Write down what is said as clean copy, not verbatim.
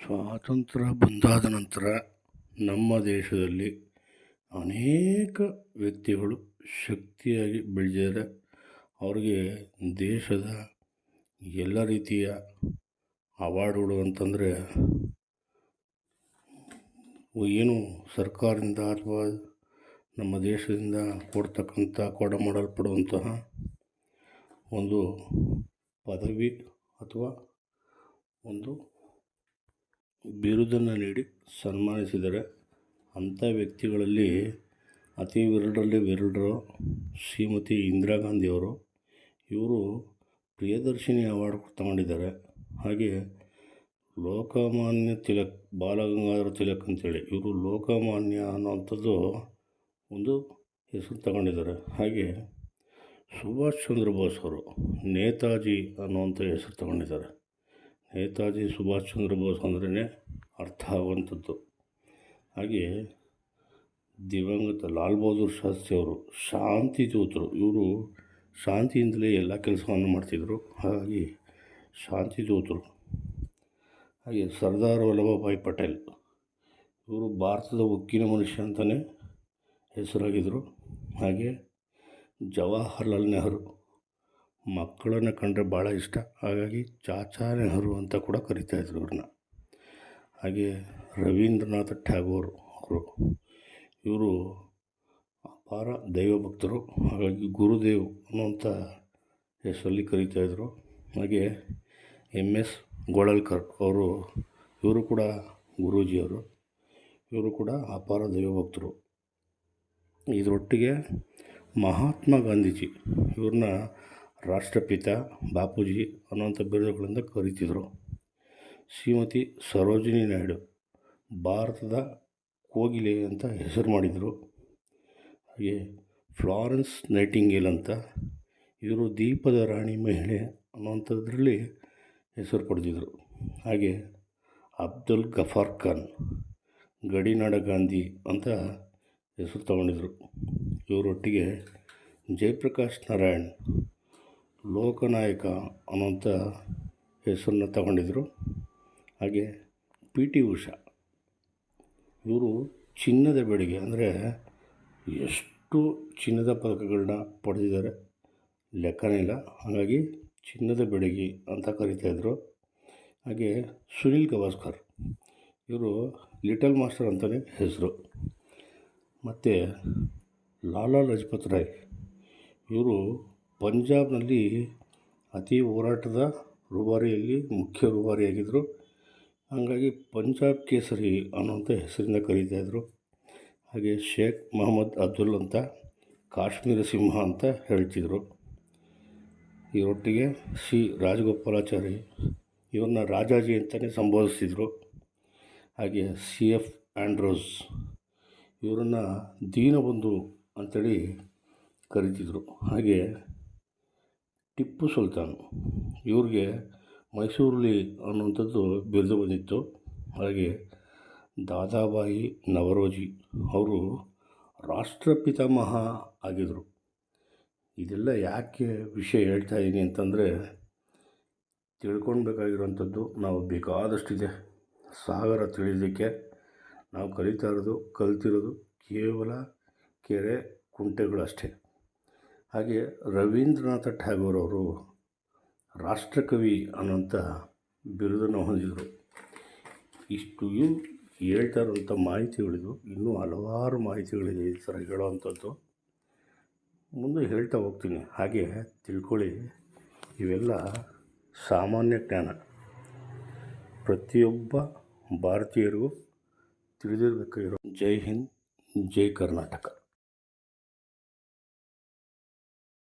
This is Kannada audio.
ಸ್ವಾತಂತ್ರ್ಯ ಬಂದಾದ ನಂತರ ನಮ್ಮ ದೇಶದಲ್ಲಿ ಅನೇಕ ವ್ಯಕ್ತಿಗಳು ಶಕ್ತಿಯಾಗಿ ಬೆಳೆದಿದ್ದಾರೆ. ಅವ್ರಿಗೆ ದೇಶದ ಎಲ್ಲ ರೀತಿಯ ಅವಾರ್ಡ್ಗಳು ಅಂತಂದರೆ ಏನು ಸರ್ಕಾರದಿಂದ ಅಥವಾ ನಮ್ಮ ದೇಶದಿಂದ ಕೊಡ ಮಾಡಲ್ಪಡುವಂತಹ ಒಂದು ಪದವಿ ಅಥವಾ ಒಂದು ಬಿರುದನ್ನು ನೀಡಿ ಸನ್ಮಾನಿಸಿದರೆ ಅಂಥ ವ್ಯಕ್ತಿಗಳಲ್ಲಿ ಅತಿ ವಿರಳರು ಶ್ರೀಮತಿ ಇಂದಿರಾ ಗಾಂಧಿಯವರು. ಇವರು ಪ್ರಿಯದರ್ಶಿನಿ ಅವಾರ್ಡ್ ತಗೊಂಡಿದ್ದಾರೆ. ಹಾಗೆ ಲೋಕಮಾನ್ಯ ತಿಲಕ್, ಬಾಲಗಂಗಾಧರ ತಿಲಕ್ ಅಂತೇಳಿ ಇವರು ಲೋಕಮಾನ್ಯ ಅನ್ನೋವಂಥದ್ದು ಒಂದು ಹೆಸರು ತಗೊಂಡಿದ್ದಾರೆ. ಹಾಗೆ ಸುಭಾಷ್ ಚಂದ್ರ ಬೋಸ್ ಅವರು ನೇತಾಜಿ ಅನ್ನುವಂಥ ಹೆಸರು ತಗೊಂಡಿದ್ದಾರೆ. ನೇತಾಜಿ ಸುಭಾಷ್ ಚಂದ್ರ ಬೋಸ್ ಅಂದ್ರೇ ಅರ್ಥ ಆಗುವಂಥದ್ದು. ಹಾಗೆ ದಿವಂಗತ ಲಾಲ್ ಬಹದ್ದೂರ್ ಶಾಸ್ತ್ರಿ ಅವರು ಶಾಂತಿ ದೂತರು. ಇವರು ಶಾಂತಿಯಿಂದಲೇ ಎಲ್ಲ ಕೆಲಸವನ್ನು ಮಾಡ್ತಿದ್ದರು, ಹಾಗಾಗಿ ಶಾಂತಿ ದೂತರು. ಹಾಗೆ ಸರ್ದಾರ್ ವಲ್ಲಭಭಾಯಿ ಪಟೇಲ್ ಇವರು ಭಾರತದ ಉಕ್ಕಿನ ಮನುಷ್ಯ ಅಂತಲೇ ಹೆಸರಾಗಿದ್ದರು. ಹಾಗೆ ಜವಾಹರ್ಲಾಲ್ ನೆಹರು ಮಕ್ಕಳನ್ನು ಕಂಡ್ರೆ ಭಾಳ ಇಷ್ಟ, ಹಾಗಾಗಿ ಚಾಚಾ ನೆಹರು ಅಂತ ಕೂಡ ಕರಿತಾಯಿದ್ರು ಇವ್ರನ್ನ. ಹಾಗೆ ರವೀಂದ್ರನಾಥ ಟ್ಯಾಗೋರ್ ಅವರು ಇವರು ಅಪಾರ ದೈವಭಕ್ತರು, ಹಾಗಾಗಿ ಗುರುದೇವ್ ಅನ್ನುವಂಥ ಹೆಸರಲ್ಲಿ ಕರಿತಾಯಿದ್ರು. ಹಾಗೆ MS ಗೋಳಲ್ಕರ್ ಇವರು ಕೂಡ ಗುರೂಜಿಯವರು. ಇವರು ಕೂಡ ಅಪಾರ ದೈವಭಕ್ತರು. ಇದರೊಟ್ಟಿಗೆ ಮಹಾತ್ಮ ಗಾಂಧೀಜಿ ಇವ್ರನ್ನ ರಾಷ್ಟ್ರಪಿತ, ಬಾಪೂಜಿ ಅನ್ನುವಂಥ ಬಿರುದುಗಳಿಂದ ಕರೀತಿದ್ರು. ಶ್ರೀಮತಿ ಸರೋಜಿನಿ ನಾಯ್ಡು ಭಾರತದ ಕೋಗಿಲೆ ಅಂತ ಹೆಸರು ಮಾಡಿದರು. ಹಾಗೆ ಫ್ಲಾರೆನ್ಸ್ ನೈಟಿಂಗೇಲ್ ಅಂತ ಇವರು ದೀಪದ ರಾಣಿ ಮಹಿಳೆ ಅನ್ನುವಂಥದ್ರಲ್ಲಿ ಹೆಸರು ಪಡೆದಿದ್ದರು. ಹಾಗೆ ಅಬ್ದುಲ್ ಗಫಾರ್ ಖಾನ್ ಗಡಿನಾಡ ಗಾಂಧಿ ಅಂತ ಹೆಸರು ತಗೊಂಡಿದ್ರು. ಇವರೊಟ್ಟಿಗೆ ಜಯಪ್ರಕಾಶ್ ನಾರಾಯಣ್ ಲೋಕನಾಯಕ ಅನ್ನೋಂಥ ಹೆಸರನ್ನ ತಗೊಂಡಿದ್ದರು. ಹಾಗೆ PT ಉಷಾ ಇವರು ಚಿನ್ನದ ಬೆಡಗಿ, ಅಂದರೆ ಎಷ್ಟು ಚಿನ್ನದ ಪದಕಗಳನ್ನ ಪಡೆದಿದ್ದಾರೆ ಲೆಕ್ಕನೇ ಇಲ್ಲ, ಹಾಗಾಗಿ ಚಿನ್ನದ ಬೆಡಗಿ ಅಂತ ಕರಿತಾಯಿದ್ರು. ಹಾಗೆ ಸುನಿಲ್ ಗವಾಸ್ಕರ್ ಇವರು ಲಿಟಲ್ ಮಾಸ್ಟರ್ ಅಂತಲೇ ಹೆಸರು. ಮತ್ತು ಲಾಲಾ ಲಜಪತ್ ರಾಯ್ ಇವರು ಪಂಜಾಬ್ನಲ್ಲಿ ಅತಿ ಹೋರಾಟದ ರೂವಾರಿಯಲ್ಲಿ ಮುಖ್ಯ ರೂವಾರಿಯಾಗಿದ್ದರು. ಹಾಗಾಗಿ ಪಂಜಾಬ್ ಕೇಸರಿ ಅನ್ನುವಂಥ ಹೆಸರಿಂದ ಕರೀತಾಯಿದ್ರು. ಹಾಗೆ ಶೇಖ್ ಮೊಹಮ್ಮದ್ ಅಬ್ದುಲ್ ಅಂತ ಕಾಶ್ಮೀರ ಸಿಂಹ ಅಂತ ಹೇಳ್ತಿದ್ರು. ಇವರೊಟ್ಟಿಗೆ C ರಾಜಗೋಪಾಲಾಚಾರಿ ಇವ್ರನ್ನ ರಾಜಾಜಿ ಅಂತಲೇ ಸಂಬೋಧಿಸ್ತಿದ್ರು. ಹಾಗೆ CF ಆ್ಯಂಡ್ರೋಸ್ ಇವರನ್ನು ದೀನಬಂಧು ಅಂತೇಳಿ ಕರೀತಿದ್ರು. ಹಾಗೆ ಟಿಪ್ಪು ಸುಲ್ತಾನ್ ಇವ್ರಿಗೆ ಮೈಸೂರಲ್ಲಿ ಅನ್ನುವಂಥದ್ದು ಬಿರುದು ಬಂದಿತ್ತು. ಹಾಗೆ ದಾದಾಬಾಯಿ ನವರೋಜಿ ಅವರು ರಾಷ್ಟ್ರಪಿತಾಮಹ ಆಗಿದ್ದರು. ಇದೆಲ್ಲ ಯಾಕೆ ವಿಷಯ ಹೇಳ್ತಾ ಇದ್ದೀನಿ ಅಂತಂದರೆ, ತಿಳ್ಕೊಳ್ಬೇಕಾಗಿರುವಂಥದ್ದು ನಾವು ಬೇಕಾದಷ್ಟಿದೆ. ಸಾಗರ ತಿಳಿಯೋದಕ್ಕೆ ನಾವು ಕಲ್ತಿರೋದು ಕೇವಲ ಕೆರೆ ಕುಂಟೆಗಳಷ್ಟೇ. ಹಾಗೆ ರವೀಂದ್ರನಾಥ ಟ್ಯಾಗೋರ್ ಅವರು ರಾಷ್ಟ್ರಕವಿ ಅನ್ನೋಂಥ ಬಿರುದನ್ನು ಹೊಂದಿದರು. ಇಷ್ಟು ಹೇಳ್ತಾ ಇರುವಂಥ ಮಾಹಿತಿಗಳಿದು. ಇನ್ನೂ ಹಲವಾರು ಮಾಹಿತಿಗಳಿದೆ ಈ ಥರ ಹೇಳೋವಂಥದ್ದು, ಮುಂದೆ ಹೇಳ್ತಾ ಹೋಗ್ತೀನಿ. ಹಾಗೆ ತಿಳ್ಕೊಳ್ಳಿ, ಇವೆಲ್ಲ ಸಾಮಾನ್ಯ ಜ್ಞಾನ, ಪ್ರತಿಯೊಬ್ಬ ಭಾರತೀಯರಿಗೂ ತಿಳಿದಿರಬೇಕಾಗಿರೋ. ಜೈ ಹಿಂದ್, ಜೈ ಕರ್ನಾಟಕ.